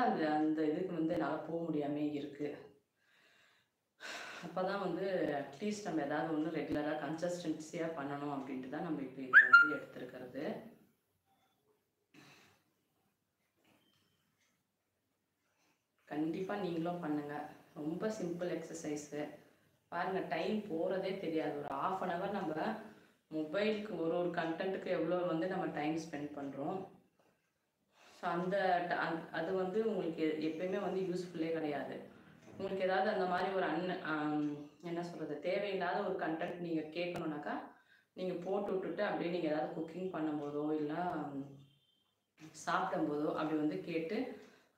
அந்த அந்த இதுக்கு வந்து என்னால் போக முடியாமல் இருக்குது. அப்போ தான் வந்து அட்லீஸ்ட் நம்ம ஏதாவது ஒன்று ரெகுலராக கன்சிஸ்டன்சியாக பண்ணணும் அப்படின்ட்டு தான் நம்ம இப்போ இதை வந்து எடுத்துருக்கிறது. கண்டிப்பாக நீங்களும் பண்ணுங்கள். ரொம்ப சிம்பிள் எக்ஸசைஸு. பாருங்கள், டைம் போகிறதே தெரியாது. ஒரு 1/2 hour நம்ம மொபைலுக்கு ஒரு கண்டென்ட்டுக்கு எவ்வளோ வந்து நம்ம டைம் ஸ்பெண்ட் பண்ணுறோம். ஸோ அது வந்து உங்களுக்கு எப்பயுமே வந்து யூஸ்ஃபுல்லே கிடையாது. உங்களுக்கு ஏதாவது அந்த மாதிரி ஒரு என்ன சொல்கிறது, தேவையில்லாத ஒரு கண்டென்ட் நீங்கள் கேட்கணுன்னாக்கா நீங்கள் போட்டு விட்டுட்டு அப்படியே நீங்கள் ஏதாவது குக்கிங் பண்ணும்போதோ இல்லை சாப்பிடும்போதோ அப்படி வந்து கேட்டு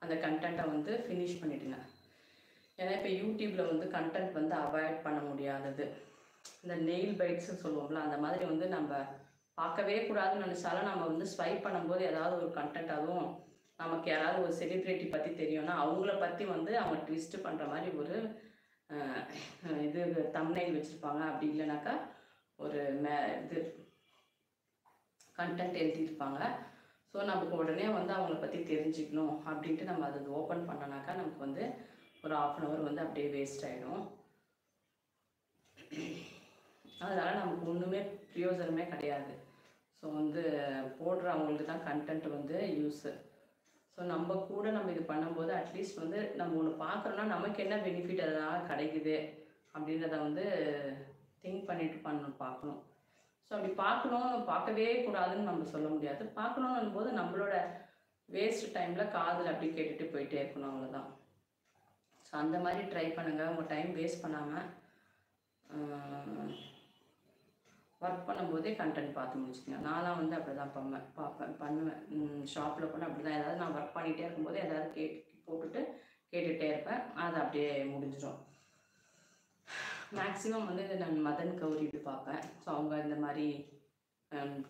அந்த கண்டென்ட்டை வந்து ஃபினிஷ் பண்ணிவிடுங்க. ஏன்னா இப்போ யூடியூப்பில் வந்து கண்டென்ட் வந்து அவாய்ட் பண்ண முடியாதது. இந்த நெயில் பைட்ஸ்ன்னு சொல்லுவோம்ல, அந்த மாதிரி வந்து நம்ம பார்க்கவே கூடாதுன்னு நினச்சாலும் நம்ம வந்து ஸ்வைப் பண்ணும்போது ஏதாவது ஒரு கண்டென்ட், அதுவும் நமக்கு யாராவது ஒரு செலிப்ரிட்டி பற்றி தெரியும்னா அவங்கள பற்றி வந்து அவங்க ட்விஸ்ட் பண்ணுற மாதிரி ஒரு இது தம்ப்நெயில் வச்சுருப்பாங்க. அப்படி இல்லைனாக்கா ஒரு இது கண்டென்ட் எழுதியிருப்பாங்க. ஸோ நமக்கு உடனே வந்து அவங்கள பற்றி தெரிஞ்சுக்கணும் அப்படின்ட்டு நம்ம அதை ஓப்பன் பண்ணோன்னாக்கா நமக்கு வந்து ஒரு 1/2 hour வந்து அப்படியே வேஸ்ட் ஆகிடும். அதனால் நமக்கு ஒன்றுமே பிரயோஜனமே கிடையாது. ஸோ வந்து போடுறவங்களுக்கு தான் கண்டென்ட் வந்து யூஸு. ஸோ நம்ம கூட நம்ம இது பண்ணும்போது அட்லீஸ்ட் வந்து நம்ம ஒன்று பார்க்குறோன்னா நமக்கு என்ன பெனிஃபிட் அதனால் கிடைக்குது அப்படின்றத வந்து திங்க் பண்ணிட்டு பார்க்கணும். ஸோ அப்படி பார்க்கவே கூடாதுன்னு நம்ம சொல்ல முடியாது. பார்க்கணுன்னும் போது நம்மளோட வேஸ்ட் டைமில் காதில் அப்படி கேட்டுட்டு போயிட்டே இருக்கணும், அவ்வளோதான். ஸோ அந்த மாதிரி ட்ரை பண்ணுங்கள். உங்கள் டைம் வேஸ்ட் பண்ணாமல் ஒர்க் பண்ணும்போதே கண்டென்ட் பார்த்து முடிச்சுக்கங்க. நான்லாம் வந்து அப்படி தான் பண்ணுவேன். ஷாப்பில் கூட அப்படி தான், ஏதாவது நான் ஒர்க் பண்ணிகிட்டே இருக்கும்போது ஏதாவது போட்டுட்டு கேட்டுகிட்டே இருப்பேன். அது அப்படியே முடிஞ்சிடும். மேக்ஸிமம் வந்து நான் மதன் கௌரி பார்ப்பேன். ஸோ அவங்க இந்த மாதிரி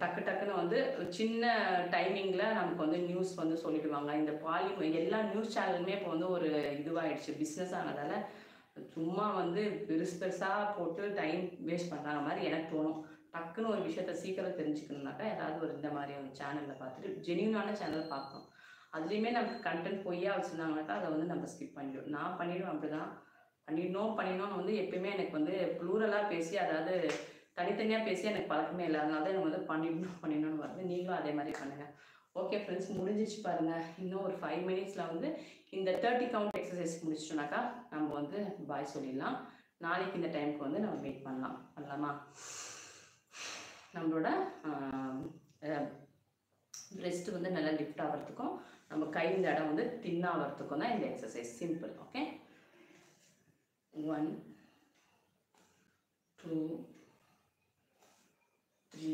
டக்குன்னு வந்து சின்ன டைமிங்கில் நமக்கு வந்து நியூஸ் வந்து சொல்லிவிடுவாங்க. இந்த எல்லா நியூஸ் சேனலுமே இப்போ வந்து ஒரு இதுவாகிடுச்சு, பிஸ்னஸ் ஆனதால் சும்மா வந்து பெருசாக போட்டு டைம் வேஸ்ட் பண்ணுறாங்க மாதிரி எனக்கு தோணும். டக்குன்னு ஒரு விஷயத்த சீக்கிரம் தெரிஞ்சுக்கணுன்னாக்கா ஏதாவது ஒரு இந்த மாதிரி ஒரு சேனலில் பார்த்துட்டு ஜென்யூனான சேனல் பார்க்கணும். அதுலேயுமே நமக்கு கண்டென்ட் பொய்யா வச்சுருந்தாங்கனாக்கா அதை வந்து நம்ம ஸ்கிப் பண்ணிவிடுவோம். நான் பண்ணிவிடுவேன். அப்படி தான் பண்ணிடணும்னு வந்து எப்பயுமே எனக்கு வந்து ப்ளூரலாக பேசி, அதாவது தனித்தனியாக பேசி எனக்கு பழக்கமே இல்லை. அதனால தான் எனக்கு வந்து பண்ணிடணும்னு வருது. நீங்களும் அதே மாதிரி பண்ணுங்கள். ஓகே ஃப்ரெண்ட்ஸ், முடிஞ்சிச்சு பாருங்கள். இன்னும் ஒரு 5 minutesல வந்து இந்த 30 count எக்ஸசைஸ் முடிச்சிட்டோம்னாக்கா நம்ம வந்து பாய் சொல்லிடலாம். நாளைக்கு இந்த டைமுக்கு வந்து நம்ம மீட் பண்ணலாமா? நம்மளோட பிரெஸ்ட் வந்து நல்லா லிஃப்ட் ஆகிறதுக்கும் நம்ம கை இந்த இடம் வந்து தின்னாகிறதுக்கும் தான் இந்த எக்ஸசைஸ். சிம்பிள். ஓகே, 1 2 3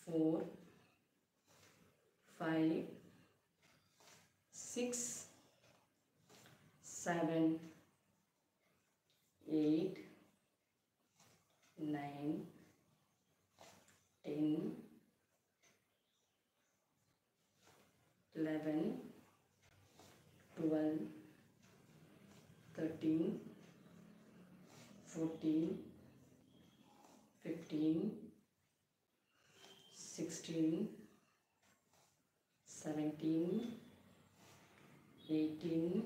4 5 6 7 8 9 10 11 12 13 14 15 16 17 18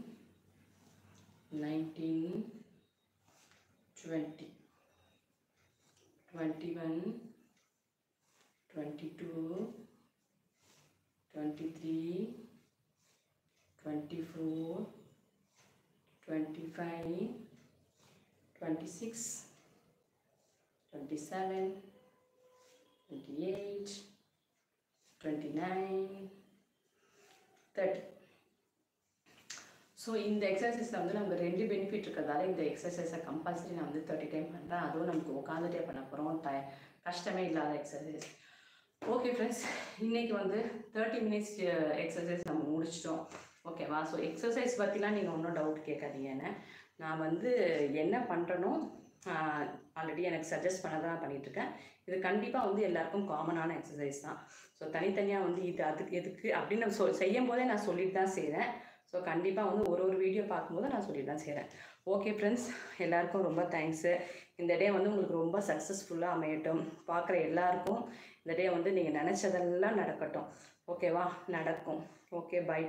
19 20 21 22 23 24 25 26 27 28 29 30. ஸோ இந்த எக்ஸசைஸில் வந்து நமக்கு 2 பெனிஃபிட் இருக்கிறதால இந்த எக்ஸசைஸை கம்பல்சரி நான் வந்து 30 டைம் பண்ணுறேன். அதுவும் நமக்கு உட்காந்துட்டே பண்ண போகிறோம். கஷ்டமே இல்லாத எக்ஸசைஸ். ஓகே ஃப்ரெண்ட்ஸ், இன்றைக்கி வந்து 30 minutes எக்ஸசைஸ் நம்ம முடிச்சிட்டோம். ஓகேவா? ஸோ எக்ஸசைஸ் பற்றிலாம் நீங்கள் ஒன்றும் டவுட் கேட்காதீங்கன்னு. நான் வந்து என்ன பண்ணுறனோ ஆல்ரெடி எனக்கு சஜஸ்ட் பண்ண தான் பண்ணிகிட்ருக்கேன். இது கண்டிப்பாக வந்து எல்லாருக்கும் காமனான எக்ஸசைஸ் தான். ஸோ தனித்தனியாக வந்து இது அதுக்கு எதுக்கு அப்படின்னு நம்ம செய்யும் போதே நான் சொல்லிட்டு தான் செய்கிறேன். ஸோ கண்டிப்பாக வந்து ஒரு வீடியோ பார்க்கும்போது நான் சொல்லிட்டு தான் செய்கிறேன். ஓகே ஃப்ரெண்ட்ஸ், எல்லாருக்கும் ரொம்ப தேங்க்ஸு. இந்த டே வந்து உங்களுக்கு ரொம்ப சக்ஸஸ்ஃபுல்லாக அமையட்டும். பார்க்குற எல்லாருக்கும் இந்த டே வந்து நீங்கள் நினச்சதெல்லாம் நடக்கட்டும். ஓகேவா? நடக்கும். Okay, by.